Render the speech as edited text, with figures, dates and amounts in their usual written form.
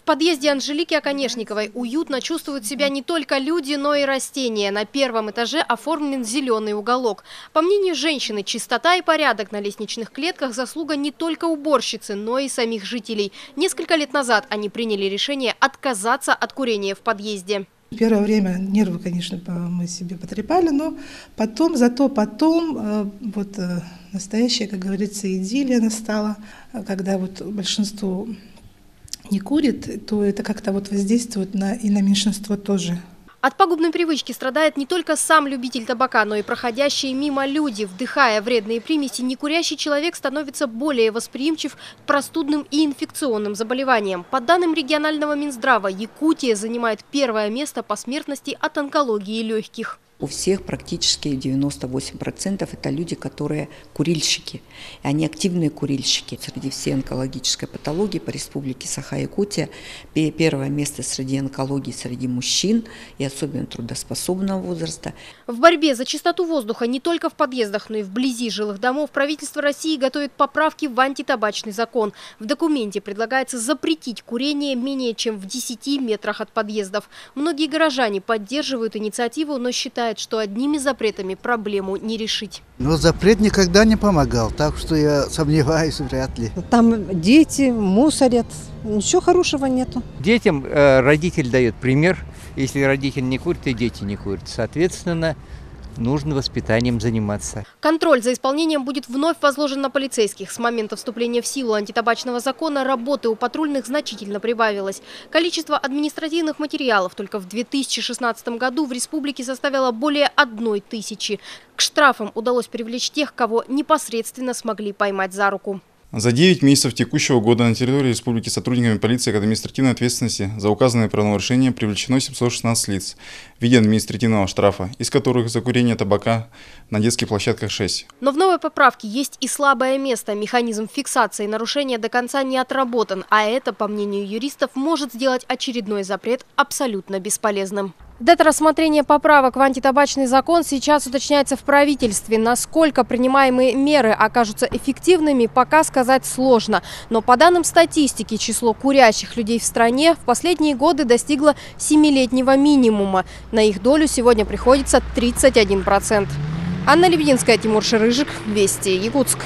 В подъезде Анжелики Оконешниковой уютно чувствуют себя не только люди, но и растения. На первом этаже оформлен зеленый уголок. По мнению женщины, чистота и порядок на лестничных клетках – заслуга не только уборщицы, но и самих жителей. Несколько лет назад они приняли решение отказаться от курения в подъезде. Первое время нервы, конечно, мы себе потрепали, но зато потом настоящая, как говорится, идиллия настала, когда большинство не курит, то это как-то воздействует и на меньшинство тоже. От пагубной привычки страдает не только сам любитель табака, но и проходящие мимо люди. Вдыхая вредные примеси, некурящий человек становится более восприимчив к простудным и инфекционным заболеваниям. По данным регионального Минздрава, Якутия занимает первое место по смертности от онкологии легких. У всех практически 98% это люди, которые курильщики. Они активные курильщики. Среди всей онкологической патологии по республике Саха-Якутия первое место среди онкологии среди мужчин и особенно трудоспособного возраста. В борьбе за чистоту воздуха не только в подъездах, но и вблизи жилых домов правительство России готовит поправки в антитабачный закон. В документе предлагается запретить курение менее чем в 10 метрах от подъездов. Многие горожане поддерживают инициативу, но считают, что одними запретами проблему не решить. Но запрет никогда не помогал, так что я сомневаюсь, вряд ли. Там дети мусорят, ничего хорошего нету. Детям родитель дает пример. Если родитель не курит, и дети не курят. Соответственно, нужно воспитанием заниматься. Контроль за исполнением будет вновь возложен на полицейских. С момента вступления в силу антитабачного закона работы у патрульных значительно прибавилось. Количество административных материалов только в 2016 году в республике составило более 1000. К штрафам удалось привлечь тех, кого непосредственно смогли поймать за руку. За 9 месяцев текущего года на территории республики сотрудниками полиции к административной ответственности за указанные правонарушения привлечено 716 лиц в виде административного штрафа, из которых за курение табака на детских площадках 6. Но в новой поправке есть и слабое место. Механизм фиксации нарушения до конца не отработан, а это, по мнению юристов, может сделать очередной запрет абсолютно бесполезным. Дата рассмотрения поправок в антитабачный закон сейчас уточняется в правительстве. Насколько принимаемые меры окажутся эффективными, пока сказать сложно. Но по данным статистики, число курящих людей в стране в последние годы достигло 7-летнего минимума. На их долю сегодня приходится 31%. Анна Лебединская, Тимур Шерыжик, Вести, Якутск.